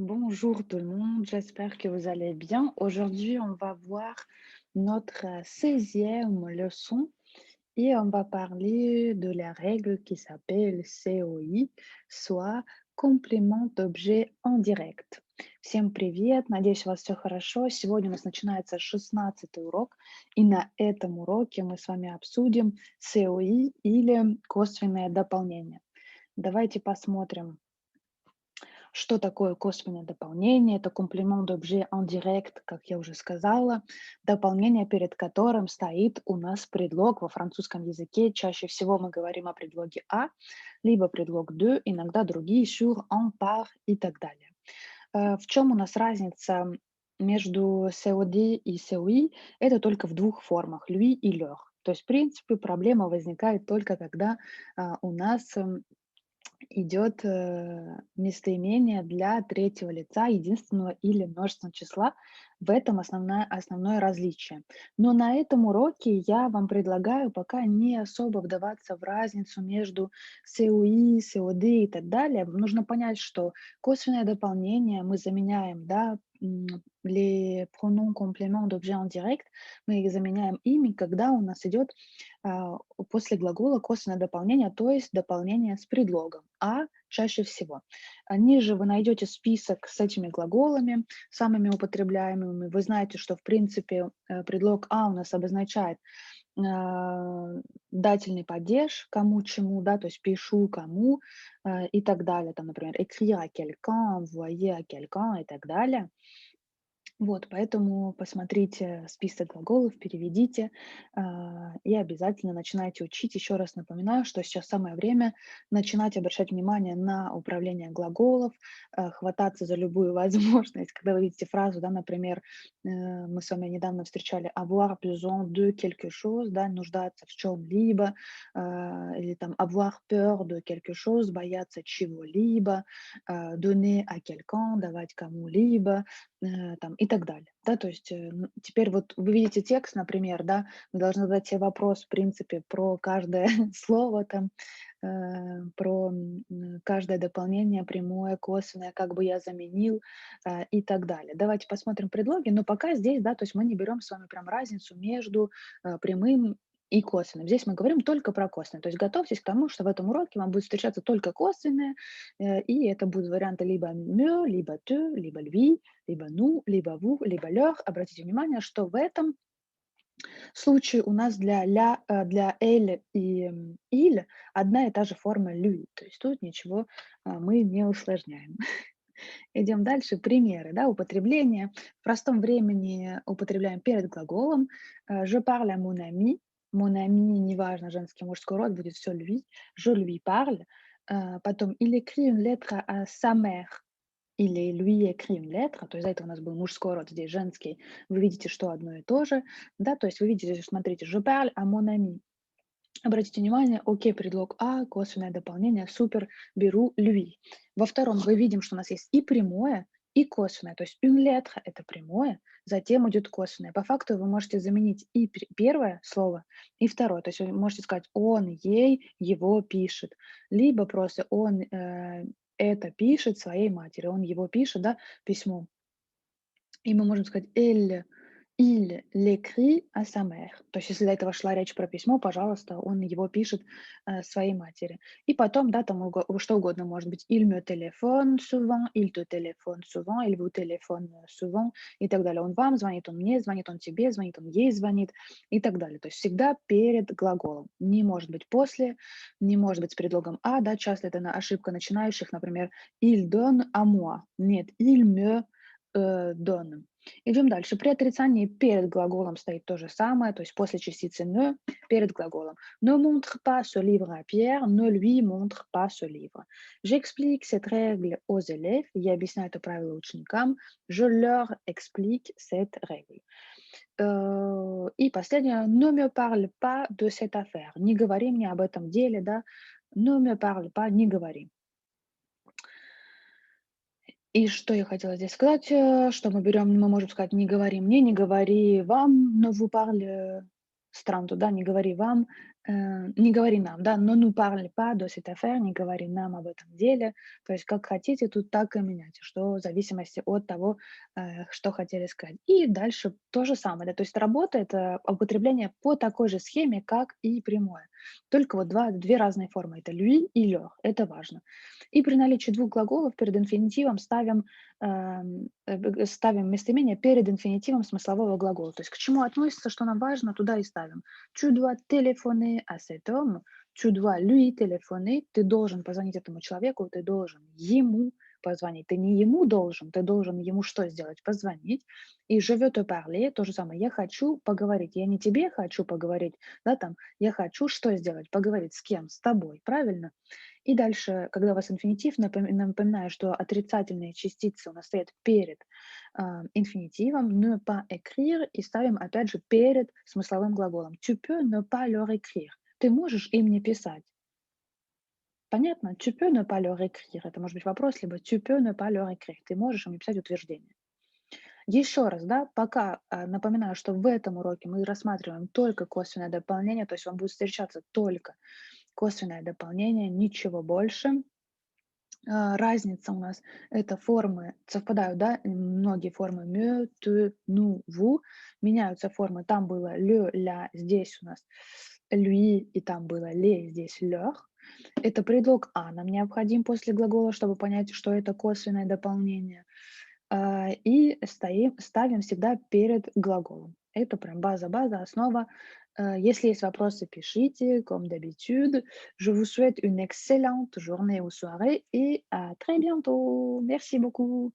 Bonjour tout le monde, j'espère que vous allez bien. Aujourd'hui, on va voir notre 16e leçon et on va parler de la règle qui s'appelle COI, soit complément d'objet en direct. Всем привет, надеюсь, у вас все хорошо. Сегодня у нас начинается 16-й урок, и на этом уроке мы с вами обсудим COI или косвенное дополнение. Давайте посмотрим, что такое косвенное дополнение? Это комплимент d'objet en direct, как я уже сказала, дополнение, перед которым стоит у нас предлог во французском языке. Чаще всего мы говорим о предлоге «а», либо предлог «de», иногда другие «sur», «en», «par» и так далее. В чем у нас разница между COD и COI? Это только в двух формах – lui и leur. То есть, в принципе, проблема возникает только когда у нас идет местоимение для третьего лица единственного или множественного числа. В этом основное различие. Но на этом уроке я вам предлагаю пока не особо вдаваться в разницу между COI, COD и так далее. Нужно понять, что косвенное дополнение мы заменяем, да, les pronoms compléments d'objet en direct, мы их заменяем ими, когда у нас идет а, после глагола косвенное дополнение, то есть дополнение с предлогом «а» чаще всего. Ниже вы найдете список с этими глаголами, самыми употребляемыми. Вы знаете, что в принципе предлог «а» у нас обозначает дательный падеж, кому, чему, да, то есть пишу кому и так далее. Там, например, écrire à quelqu'un, envoyer à quelqu'un и так далее. Вот, поэтому посмотрите список глаголов, переведите и обязательно начинайте учить. Еще раз напоминаю, что сейчас самое время начинать обращать внимание на управление глаголов, хвататься за любую возможность. Когда вы видите фразу, да, например, мы с вами недавно встречали avoir besoin de quelque chose, да, нуждаться в чем-либо, или там avoir peur de quelque chose, бояться чего-либо, donner à quelqu'un, давать кому-либо, там и так далее. Да, то есть, теперь вот вы видите текст, например, да, вы должны задать себе вопрос, в принципе, про каждое слово там, про каждое дополнение, прямое, косвенное, как бы я заменил и так далее. Давайте посмотрим предлоги, но пока здесь, да, то есть мы не берем с вами прям разницу между прямым и косвенным. Здесь мы говорим только про косвенное. То есть готовьтесь к тому, что в этом уроке вам будет встречаться только косвенное, и это будут варианты либо mieux, либо tu, либо lui, либо ну, либо vous, либо leur. Обратите внимание, что в этом случае у нас для elle и il одна и та же форма lui. То есть тут ничего мы не усложняем. Идем дальше. Примеры, да, употребления. В простом времени употребляем перед глаголом. Je parle à mon ami. Mon ami, неважно, женский, мужской род, будет все lui. Je lui parle. Потом, il écrit une lettre à sa mère. Или lui écrit une lettre, то есть до этого у нас был мужской род, здесь женский. Вы видите, что одно и то же. Да, то есть вы видите, смотрите, je parle à mon ami. Обратите внимание, окей, предлог «а», косвенное дополнение, супер, беру «lui». Во втором мы видим, что у нас есть и прямое, и косвенное. То есть une lettre – это прямое, затем идет косвенное. По факту вы можете заменить и первое слово, и второе. То есть вы можете сказать «он ей его пишет», либо просто «он это пишет своей матери», он его пишет, да, письмо. И мы можем сказать elle, il l'écrit à sa mère. То есть если до этого шла речь про письмо, пожалуйста, он его пишет своей матери. И потом, да, там что угодно может быть. Il me téléphone souvent, il te téléphone souvent, il vous téléphone souvent и так далее. Он вам звонит, он мне звонит, он тебе звонит, он ей звонит и так далее. То есть всегда перед глаголом. Не может быть после, не может быть с предлогом «а», да, часто это ошибка начинающих, например, il donne à moi. Нет, il me donne. Идем дальше. При отрицании перед глаголом стоит то же самое, то есть после частицы «ne» перед глаголом. Ne montre pas ce livre à Pierre, ne lui montre pas ce livre. J'explique cette règle aux élèves. Я объясняю это правило ученикам. Je leur explique cette règle. И последнее. Ne me parle pas de cette affaire. Не говори мне об этом деле, да. Ne me parle pas, не говори. И что я хотела здесь сказать, что мы можем сказать: «Не говори мне, не говори вам, ne vous parle странно, да, не говори вам, Не говори нам, да, но nous parle pas de cette affaire, не говори нам об этом деле. То есть как хотите, тут так и меняйте, что в зависимости от того, что хотели сказать. И дальше то же самое, да, то есть работает употребление по такой же схеме, как и прямое. Только вот две разные формы, это lui и leur, это важно. И при наличии двух глаголов перед инфинитивом ставим местоимение перед инфинитивом смыслового глагола. То есть к чему относится, что нам важно, туда и ставим. Tu dois téléphoner à cet homme, tu dois lui téléphoner, ты должен позвонить этому человеку, ты должен ему позвонить. Ты не ему должен, ты должен ему что сделать? Позвонить. И je veux te parler, то же самое, я хочу поговорить. Я не тебе хочу поговорить, да, там, я хочу что сделать? Поговорить с кем? С тобой, правильно? И дальше, когда у вас инфинитив, напоминаю, что отрицательные частицы у нас стоят перед инфинитивом ne pas écrire и ставим опять же перед смысловым глаголом. Tu peux ne pas leur écrire. Ты можешь им не писать. Понятно? Tu peux ne pas leur écrire. Это может быть вопрос, либо tu peux ne pas leur écrire. Ты можешь им не писать утверждение. Еще раз, да, пока напоминаю, что в этом уроке мы рассматриваем только косвенное дополнение, то есть вам будет встречаться только косвенное дополнение, ничего больше. Разница у нас — это формы совпадают, да, многие формы me, tu, nous, vous. Меняются формы. Там было le, la, здесь у нас lui, и там было les, здесь leur. Это предлог «а» нам необходим после глагола, чтобы понять, что это косвенное дополнение. И ставим всегда перед глаголом. Это прям база, основа. Если есть вопросы, пишите, comme d'habitude. Je vous souhaite une excellente journée ou soirée et à très bientôt. Merci beaucoup.